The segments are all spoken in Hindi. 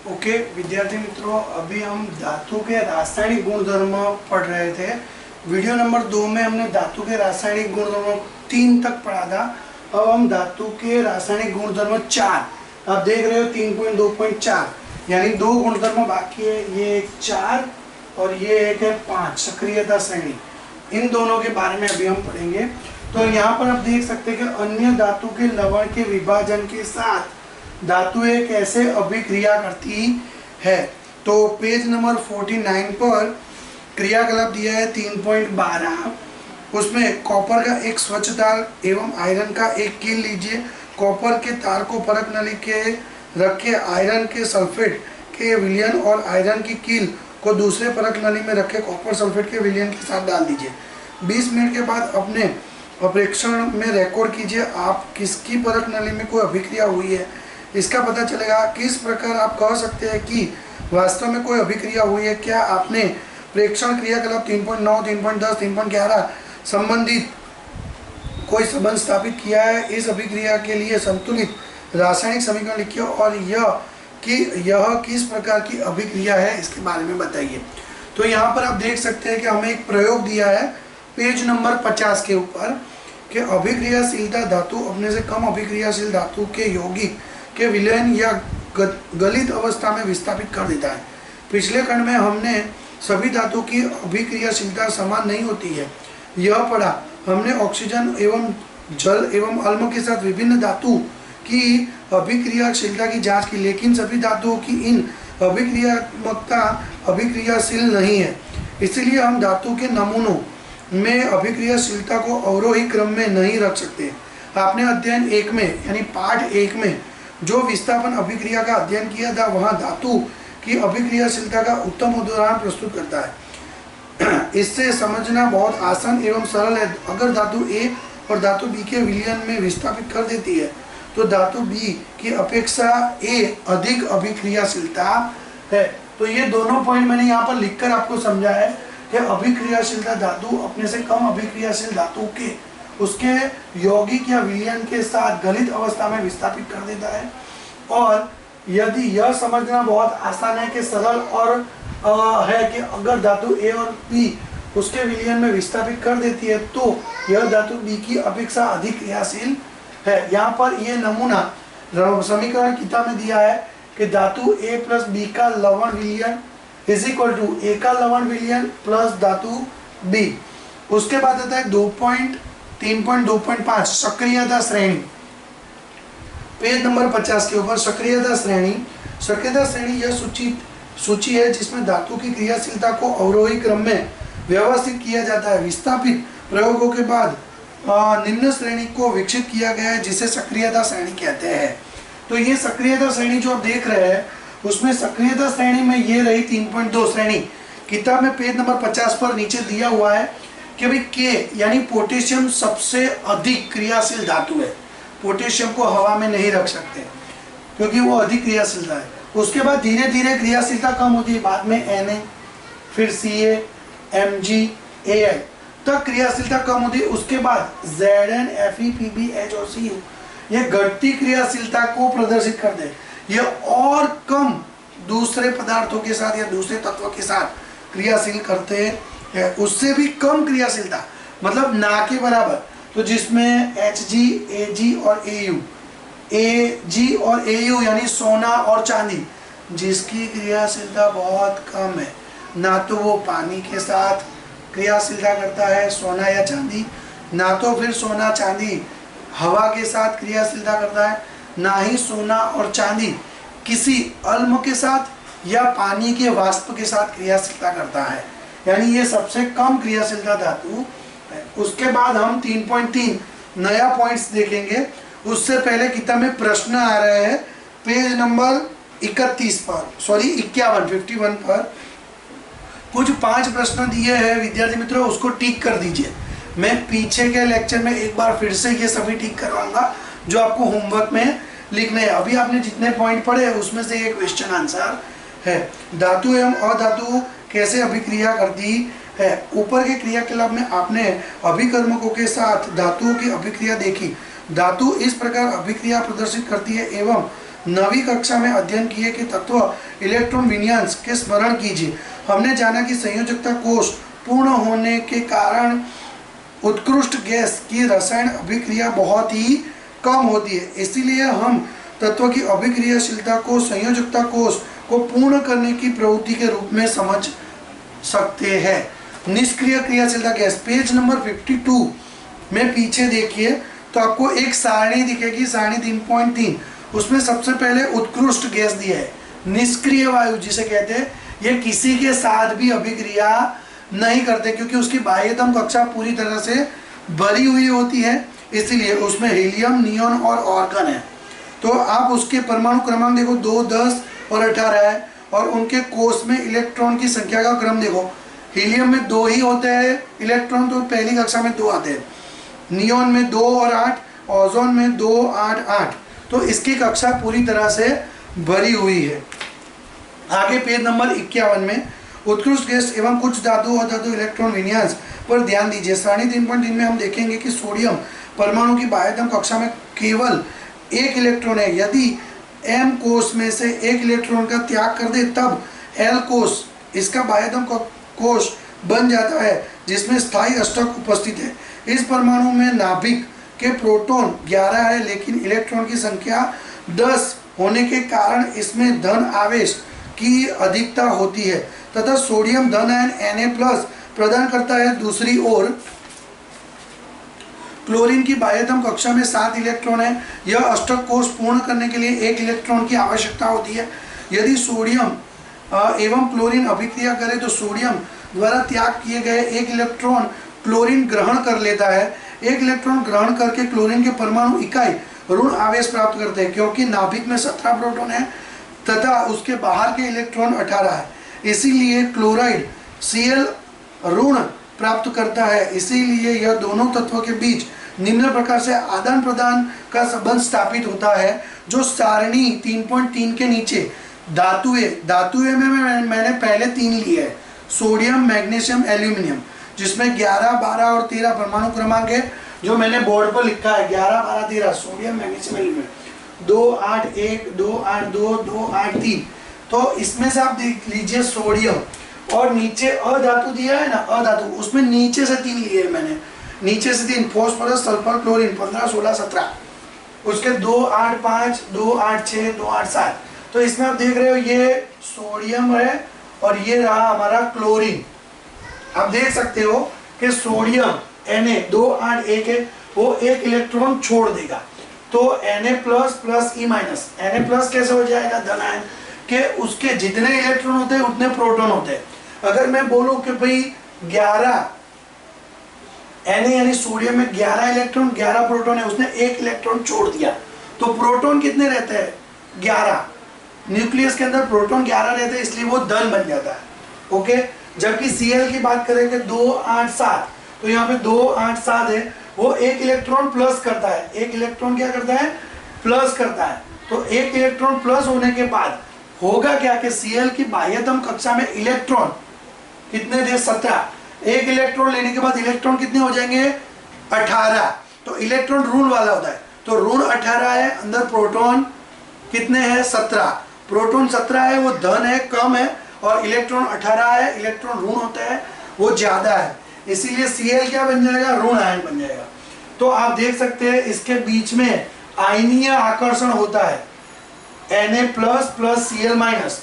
ओके विद्यार्थी मित्रों, अभी हम धातु के रासायनिक गुणधर्म पढ़ रहे थे। वीडियो नंबर 2 में हमने धातु के रासायनिक गुणधर्म 3 तक पढ़ा था। अब हम धातु के रासायनिक गुणधर्म 4, आप देख रहे हो 3.2.4, यानी 2 गुणधर्म बाकी है। ये एक 4 और ये एक है 5, सक्रियता श्रेणी। इन दोनों के बारे में अभी हम पढ़ेंगे। तो यहाँ पर आप देख सकते हैं कि अन्य धातु के लवण के विभाजन के साथ धातु एक ऐसे अभिक्रिया करती है। तो पेज नंबर 49 पर क्रियाकलाप दिया है 3.12। उसमें कॉपर का एक स्वच्छ तार एवं आयरन का एक कील लीजिए। कॉपर के तार को परख नली के रखे आयरन के सल्फेट के विलयन और आयरन की कील को दूसरे परख नली में रखे कॉपर सल्फेट के विलयन के साथ डाल दीजिए। 20 मिनट के बाद अपने प्रेक्षण में रिकॉर्ड कीजिए आप किसकी परख नली में कोई अभिक्रिया हुई है। इसका पता चलेगा। किस प्रकार आप कह सकते हैं कि वास्तव में कोई अभिक्रिया हुई है। क्या आपने प्रेक्षण क्रियाकलाप 3.9, 3.10, 3.11 संबंधित कोई संबंध स्थापित किया है। इस अभिक्रिया के लिए संतुलित रासायनिक समीकरण लिखिए और यह किस प्रकार की अभिक्रिया है इसके बारे में बताइए। तो यहाँ पर आप देख सकते हैं कि हमें एक प्रयोग दिया है पेज नंबर 50 के ऊपर कि अभिक्रियाशीलता धातु अपने से कम अभिक्रियाशील धातु के यौगिक के विलयन या गलित अवस्था में विस्थापित कर देता है। पिछले खंड में हमने सभी धातु की अभिक्रियाशीलता समान नहीं होती है यह पढ़ा। हमने ऑक्सीजन एवं जल एवं अम्ल के साथ विभिन्न धातु की अभिक्रियाशीलता की जांच की, लेकिन सभी धातुओं की इन अभिक्रियात्मकता अभिक्रियाशील नहीं है। इसलिए हम धातु के नमूनों में अभिक्रियाशीलता को अवरोही क्रम में नहीं रख सकते। आपने अध्ययन 1 में यानी पाठ 1 में जो विस्थापन अभिक्रिया का अध्ययन किया था वहाँ धातु की अभिक्रियाशीलता का उत्तम उदाहरण प्रस्तुत करता है। इससे समझना बहुत आसान एवं सरल है। अगर धातु A और धातु B के विलयन में विस्थापित कर देती है तो धातु B की अपेक्षा A अधिक अभिक्रियाशीलता है। तो ये दोनों पॉइंट मैंने यहाँ पर लिखकर आपको समझा है कि अभिक्रियाशीलता धातु अपने से कम अभिक्रियाशील धातु के उसके यौगिक या विलयन के साथ गलित अवस्था में विस्थापित कर देता है। और यदि यह समझना बहुत आसान है कि सरल और है कि अगर धातु A और B उसके विलयन में विस्थापित कर देती है तो यह धातु B की अपेक्षा अधिक क्रियाशील है। यहाँ पर यह नमूना समीकरण किताब में दिया है कि धातु A प्लस B का लवण विलयन इज इक्वल टू A का लवण विलयन प्लस धातु B। उसके बाद आता है 3.2.5 सक्रियता श्रेणी। पेज नंबर 50 के ऊपर सक्रियता श्रेणी। सक्रियता श्रेणी यह सूची है जिसमें धातु की क्रियाशीलता को अवरोही क्रम में व्यवस्थित किया जाता है। विस्थापित प्रयोगों के बाद निम्न श्रेणी को विकसित किया गया है जिसे सक्रियता श्रेणी कहते हैं। तो ये सक्रियता श्रेणी जो आप देख रहे हैं उसमें सक्रियता श्रेणी में ये रही 3.2 श्रेणी। किताब में पेज नंबर 50 पर नीचे दिया हुआ है कि भाई K यानी पोटेशियम सबसे अधिक क्रियाशील धातु है। पोटेशियम को हवा में नहीं रख सकते क्योंकि वो अधिक क्रियाशीलता है। उसके बाद धीरे धीरे क्रियाशीलता कम होती है, बाद में Na, फिर Ca, Mg, Ai तक क्रियाशीलता कम होती है। उसके बाद Zn, Fe, Pb, H और Cu ये घटती क्रियाशीलता को प्रदर्शित कर दे। ये और कम दूसरे पदार्थों के साथ या दूसरे तत्व के साथ क्रियाशील करते हैं, उससे भी कम क्रियाशीलता मतलब ना के बराबर। तो जिसमें Hg, Ag और Au, Ag और Au यानी सोना और चांदी जिसकी क्रियाशीलता बहुत कम है, ना तो वो पानी के साथ क्रियाशीलता करता है सोना या चांदी, ना तो फिर सोना चांदी हवा के साथ क्रियाशीलता करता है, ना ही सोना और चांदी किसी अम्ल के साथ या पानी के वाष्प के साथ क्रियाशीलता करता है, यानी ये सबसे कम क्रियाशीलता धातु है। उसके बाद हम 3.3 नया पॉइंट्स देखेंगे। उससे पहले किताब में प्रश्न आ रहे हैं पेज नंबर 51 पर कुछ 5 प्रश्न दिए हैं विद्यार्थी मित्रों, उसको टिक कर दीजिए। मैं पीछे के लेक्चर में एक बार फिर से ये सभी टिक करवाऊंगा जो आपको होमवर्क में लिखने हैं। अभी आपने जितने पॉइंट पढ़े उसमें से एक क्वेश्चन आंसर है। धातु एवं अधातु कैसे अभिक्रिया करती है। ऊपर के क्रियाकलाप में आपने अभिकर्मकों के साथ धातुओं की अभिक्रिया देखी। धातु इस प्रकार अभिक्रिया प्रदर्शित करती है एवं नवी कक्षा में अध्ययन किए कि तत्व इलेक्ट्रॉन विन्यास के स्मरण कीजिए। हमने जाना कि संयोजकता कोष पूर्ण होने के कारण उत्कृष्ट गैस की रसायन अभिक्रिया बहुत ही कम होती है, इसीलिए हम तत्व की अभिक्रियाशीलता को संयोजकता कोष को पूर्ण करने की प्रवृत्ति के रूप में समझ सकते हैं। निष्क्रिय क्रियाशीलता गैस, पेज नंबर 52 में पीछे देखिए तो आपको एक सारणी दिखेगी, सारणी 3.3। उसमें सबसे पहले उत्कृष्ट गैस दिया है, निष्क्रिय वायु जिसे कहते हैं। ये किसी के साथ भी अभिक्रिया नहीं करते क्योंकि उसकी बाह्यतम कक्षा पूरी तरह से भरी हुई होती है, इसीलिए उसमें हीलियम, नियॉन और आर्गन है। तो आप उसके परमाणु क्रमांक देखो, 2, 10 और 18 है, और उनके कोष में इलेक्ट्रॉन की संख्या का क्रम देखो। हीलियम में 2 ही होते हैं इलेक्ट्रॉन, तो पहली कक्षा में 2 आते हैं। नियॉन में 2 और 8, ओजोन में 2, 8, 8। तो इसकी कक्षा पूरी तरह से भरी हुई है। आगे पेज नंबर 51 में उत्कृष्ट गैस एवं कुछ धातु और धातु इलेक्ट्रॉन विन्यास पर ध्यान दीजिए। सारणी 3.3 में हम देखेंगे कि सोडियम परमाणु की बाह्यतम कक्षा में केवल 1 इलेक्ट्रॉन है। यदि m कोष में से 1 इलेक्ट्रॉन का त्याग कर दे तब L कोष इसका बाह्यतम कोष बन जाता है जिसमें स्थायी अष्टक उपस्थित है। इस परमाणु में नाभिक के प्रोटॉन 11 है, लेकिन इलेक्ट्रॉन की संख्या 10 होने के कारण इसमें धन आवेश की अधिकता होती है तथा सोडियम धन आयन Na+ प्रदान करता है। दूसरी ओर क्लोरीन की बाह्यतम कक्षा में 7 इलेक्ट्रॉन है। यह अष्टक कोष पूर्ण करने के लिए 1 इलेक्ट्रॉन की आवश्यकता होती है। यदि सोडियम एवं क्लोरीन अभिक्रिया करे तो सोडियम द्वारा त्याग किए गए 1 इलेक्ट्रॉन क्लोरीन ग्रहण कर लेता है। 1 इलेक्ट्रॉन ग्रहण करके क्लोरीन के परमाणु इकाई ऋण आवेश प्राप्त करते हैं, क्योंकि नाभिक में 17 प्रोटॉन है तथा उसके बाहर के इलेक्ट्रॉन 18 है। इसीलिए क्लोराइड Cl ऋण प्राप्त करता है। इसीलिए यह दोनों तत्वों के बीच निम्न प्रकार से आदान प्रदान का संबंध स्थापित होता है, जो सारणी 3.3 के नीचे धातुएं में मैंने पहले 3 लिए है, सोडियम, मैग्नीशियम, एल्यूमिनियम, जिसमें 11, 12 और 13 परमाणु क्रमांक है, जो मैंने बोर्ड पर लिखा है। 11, 12, 13 सोडियम, मैग्नीशियम, एल्यूमिनियम। 2, 8, 1, 2, 8, 2, 2, 8, 3। तो इसमें से आप देख लीजिए सोडियम, और नीचे अधातु दिया है ना, अधातु, उसमें नीचे से 3 लिए मैंने, नीचे से 3, फॉस्फोरस, सल्फर, क्लोरीन 15, 16, 17। उसके 2, 8, 5, 2, 8, 6, 2, 8, 7। तो इसमें आप देख रहे हो ये सोडियम है और ये रहा हमारा क्लोरीन। आप देख सकते हो कि सोडियम Na 2, 8, 1 है, वो 1 इलेक्ट्रॉन छोड़ देगा, तो Na+ E-। Na+ कैसे हो जाएगा? धन आयन के उसके जितने इलेक्ट्रॉन होते हैं उतने प्रोटॉन होते हैं। अगर मैं बोलूं कि भाई 11 Na यानी सोडियम में 11 इलेक्ट्रॉन 11 प्रोटॉन है, उसने 1 इलेक्ट्रॉन छोड़ दिया, तो प्रोटॉन कितने रहते हैं? 11। न्यूक्लियस के अंदर प्रोटॉन 11 रहते हैं, इसलिए वो धन बन जाता है। ओके, जबकि Cl की बात करेंगे 2, 8, 7, तो यहाँ पे 2, 8, 7 है, वो 1 इलेक्ट्रॉन प्लस करता है। 1 इलेक्ट्रॉन क्या करता है? प्लस करता है। तो 1 इलेक्ट्रॉन प्लस होने के बाद होगा क्या कि Cl की बाह्यतम कक्षा में इलेक्ट्रॉन कितने थे? 17। 1 इलेक्ट्रॉन लेने के बाद इलेक्ट्रॉन कितने हो जाएंगे? 18। तो इलेक्ट्रॉन ऋण वाला होता है, तो ऋण 18 है, अंदर प्रोटॉन कितने हैं? 17। प्रोटॉन 17 है, वो धन है, कम है, और इलेक्ट्रॉन 18 है, इलेक्ट्रॉन ऋण होता है, वो ज्यादा है। इसीलिए Cl क्या बन जाएगा? ऋण आयन बन जाएगा। तो आप देख सकते हैं इसके बीच में आयनीय आकर्षण होता है। Na+ Cl-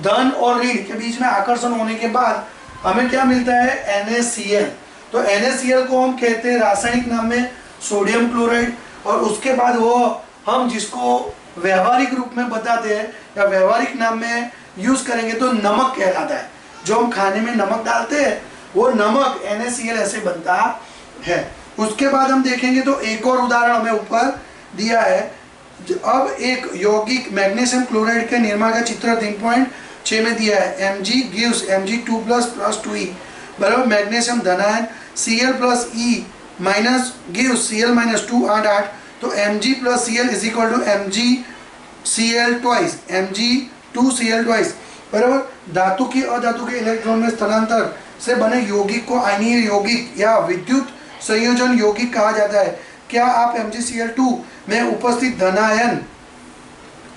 धन और ऋण के बीच में आकर्षण होने के बाद हमें क्या मिलता है? NaCl। तो NaCl को हम कहते हैं रासायनिक नाम में सोडियम क्लोराइड, और उसके बाद वो हम जिसको व्यवहारिक रूप में बताते हैं या व्यवहारिक नाम में यूज करेंगे तो नमक कहलाता है। जो हम खाने में नमक डालते हैं वो नमक NaCl ऐसे बनता है। उसके बाद हम देखेंगे तो एक और उदाहरण हमें ऊपर दिया है। अब एक यौगिक मैग्नीशियम क्लोराइड के निर्माण का चित्र 3.6 में दिया है। Mg gives Mg2+ 2E बराबर magnesium धनायन, Cl+ E- gives Cl- 2, 8, 8। तो Mg + Cl is equal to MgCl twice, Mg2Cl twice बराबर। धातु की अधातु के इलेक्ट्रॉन में स्थलांतर से बने यौगिक को आयनीय यौगिक या विद्युत संयोजन यौगिक कहा जाता है। क्या आप MgCl2 में उपस्थित धनायन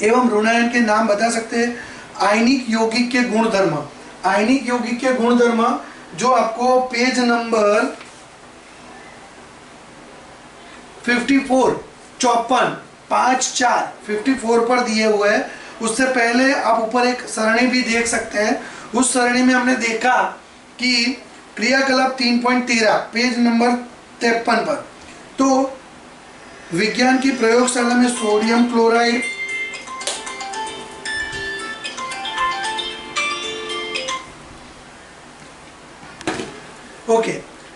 एवं ऋणायन के नाम बता सकते हैं? आयनिक यौगिक के गुणधर्म, आयनिक यौगिक के गुणधर्म जो आपको पेज नंबर 54 54 54 पर दिए हुए हैं। उससे पहले आप ऊपर एक सरणी भी देख सकते हैं। उस सरणी में हमने देखा कि क्रियाकलाप 3.13 पेज नंबर 53 पर, तो विज्ञान की प्रयोगशाला में सोडियम क्लोराइड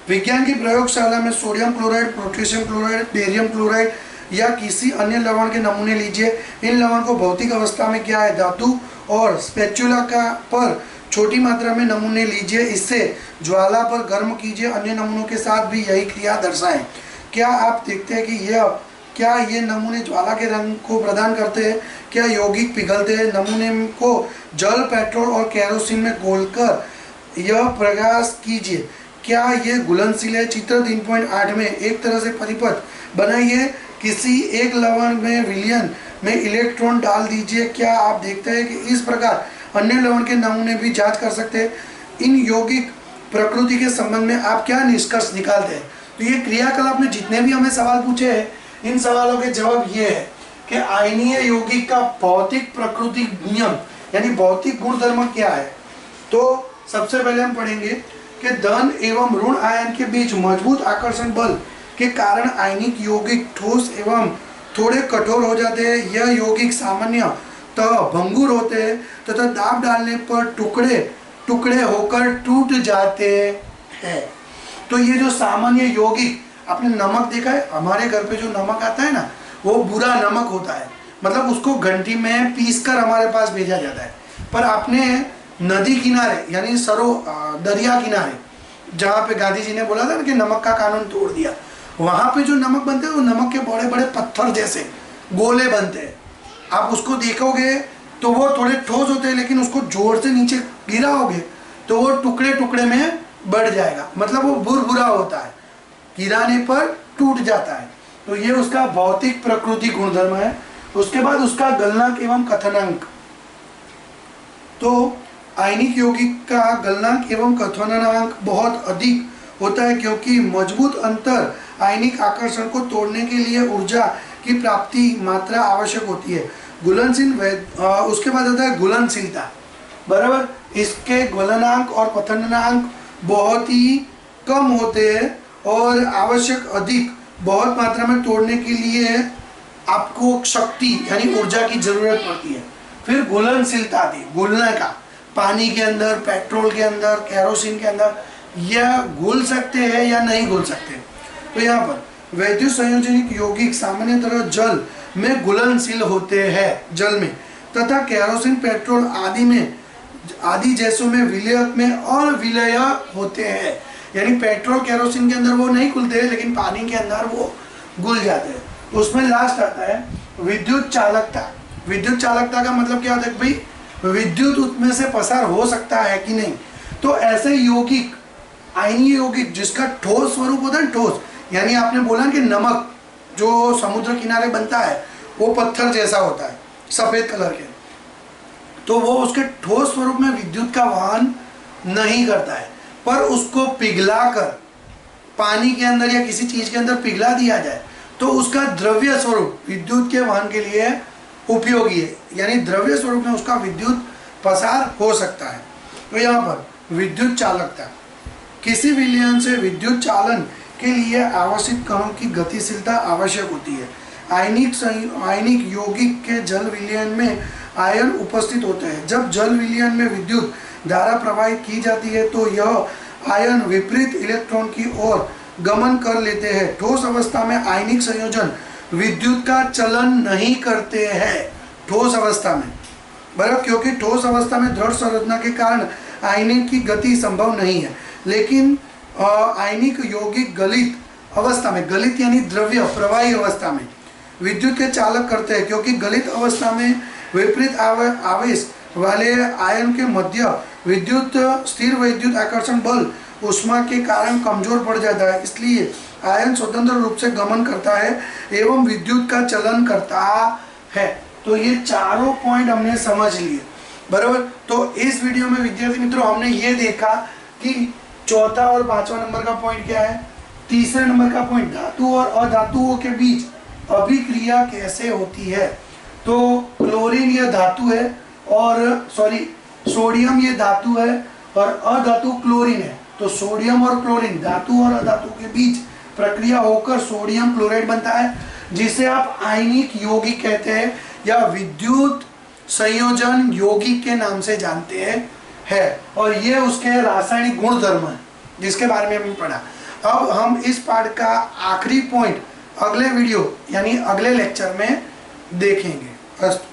विज्ञान की प्रयोगशाला में sodium chloride, potassium chloride, barium chloride या किसी अन्य लवण के नमूने लीजिए। इन लवण को भौतिक अवस्था में क्या है, धातु और स्पैचुला का पर छोटी मात्रा में नमूने लीजिए। इससे ज्वाला पर गर्म कीजिए। अन्य नमूनों के साथ भी यही क्रिया दर्शाएं। क्या आप देखते हैं कि क्या ये नमूने ज्वाला के रंग को प्रदान करते हैं? क्या यौगिक पिघलते हैं? नमूने को जल, पेट्रोल और केरोसिन में घोलकर यह प्रयास कीजिए। क्या ये घुलनशील है? चित्र 3.8 में एक तरह से परिपथ बनाइए। किसी एक लवण में विलयन में इलेक्ट्रॉन डाल दीजिए। क्या आप देखते हैं कि इस प्रकार अन्य लवण के नमूने भी जांच कर सकते हैं? इन यौगिक प्रकृति के संबंध में आप क्या निष्कर्ष निकालते हैं? तो ये क्रियाकलाप में जितने भी हमें सवाल पूछे हैं, इन सवालों के जवाब ये है कि आयनीय यौगिक का भौतिक प्राकृतिक नियम यानी भौतिक गुणधर्म क्या है। तो सबसे पहले हम पढ़ेंगे कि धन एवं ऋण आयन के बीच मजबूत आकर्षण बल के कारण आयनिक यौगिक ठोस एवं थोड़े कठोर हो जाते हैं। यह यौगिक सामान्यतः भंगुर होते हैं तथा दाब डालने पर टुकड़े टुकड़े होकर टूट जाते हैं। तो ये जो सामान्य यौगिक, आपने नमक देखा है, हमारे घर पे जो नमक आता है ना, वो बुरा नमक होता है, मतलब उसको घंटी में पीसकर हमारे पास भेजा जाता है। पर आपने नदी किनारे यानी दरिया किनारे, जहाँ पे गांधी जी ने बोला था ना कि नमक का कानून तोड़ दिया, वहाँ पे जो नमक बनते हैं वो नमक के बड़े बड़े पत्थर जैसे गोले बनते हैं। आप उसको देखोगे तो वो थोड़े ठोस होते हैं, लेकिन उसको जोर से नीचे गिराओगे तो वो टुकड़े टुकड़े में बढ़ जाएगा, मतलब वो बुरबुरा होता है, गिराने पर टूट जाता है। तो ये उसका भौतिक प्रकृति गुणधर्म है। उसके बाद उसका गलनांक एवं कथनांक। तो आयनिक यौगिक का गलनांक एवं कथनांक बहुत अधिक होता है, क्योंकि मजबूत अंतर आयनिक आकर्षण को तोड़ने के लिए ऊर्जा की प्राप्ति मात्रा आवश्यक होती है। घुलनशील उसके बाद आता है घुलनशीलता, बराबर। इसके गलनांक और पतनांक बहुत ही कम होते हैं और आवश्यक अधिक बहुत मात्रा में तोड़ने के लिए आपको शक्ति यानी ऊर्जा की जरूरत पड़ती है। फिर घुलनशीलता आती है, घुलने का, पानी के अंदर, पेट्रोल के अंदर, केरोसिन के अंदर, यह घुल सकते हैं या नहीं घुल सकते। तो यहाँ पर वैद्युत संयोजनिक यौगिक सामान्यतः जल में घुलनशील होते हैं, जल में, तथा केरोसिन, पेट्रोल आदि जैसों में विलयक में अविलय होते हैं। यानी पेट्रोल, केरोसिन के अंदर वो नहीं घुलते हैं, लेकिन पानी के अंदर वो घुल जाते हैं। उसमें लास्ट आता है विद्युत चालकता। विद्युत चालकता का मतलब क्या होता है भाई, विद्युत उसमें से पसार हो सकता है कि नहीं। तो ऐसे यौगिक, आयनीय यौगिक जिसका ठोस स्वरूप होता है, ठोस यानी आपने बोला कि नमक जो समुद्र किनारे बनता है वो पत्थर जैसा होता है, सफेद कलर के, तो वो उसके ठोस स्वरूप में विद्युत का वहन नहीं करता है। पर उसको पिघलाकर पानी के अंदर या किसी चीज के अंदर पिघला दिया जाए तो उसका द्रव्य स्वरूप विद्युत के वहन के लिए उपयोगी है, यानी द्रव्य स्वरूप में उसका विद्युत पसार हो सकता है। तो यहाँ पर विद्युत चालकता, किसी विलयन से विद्युत चालन के लिए आवश्यक कणों की गतिशीलता आवश्यक होती है। आयनिक यौगिक के जल विलयन में आयन उपस्थित होते हैं। जब जल विलयन में विद्युत धारा प्रवाहित की जाती है तो यह आयन विपरीत इलेक्ट्रॉन की ओर गमन कर लेते हैं। ठोस अवस्था में आयनिक संयोजन विद्युत का चलन नहीं करते हैं, ठोस अवस्था में, बराबर, क्योंकि ठोस अवस्था में दृढ़ संरचना के कारण आयनिक की गति संभव नहीं है। लेकिन आयनिक यौगिक गलित अवस्था में, गलित यानी द्रव्य प्रवाही अवस्था में विद्युत के चालक करते हैं, क्योंकि गलित अवस्था में विपरीत आवेश वाले आयन के मध्य विद्युत स्थिर विद्युत आकर्षण बल ऊष्मा के कारण कमजोर पड़ जाता है। इसलिए आयन स्वतंत्र रूप से गमन करता है एवं विद्युत का चलन करता है। तो ये चारों पॉइंट हमने समझ लिए, बराबर। तो इस वीडियो में विद्यार्थी मित्रों हमने ये देखा कि चौथा और पांचवा नंबर का पॉइंट क्या है, तीसरे नंबर का पॉइंट धातु और अधातुओं के बीच अभिक्रिया कैसे होती है। तो क्लोरीन ये धातु है और सोडियम ये धातु है और अधातु क्लोरीन है। तो सोडियम और क्लोरीन धातु और अधातु के बीच प्रक्रिया होकर सोडियम क्लोराइड बनता है, जिसे आप आयनिक यौगिक कहते हैं या विद्युत संयोजन यौगिक के नाम से जानते हैं और ये उसके रासायनिक गुणधर्म है जिसके बारे में हमने पढ़ा। अब हम इस पार्ट का आखिरी पॉइंट अगले वीडियो यानी अगले लेक्चर में देखेंगे। अस्तु।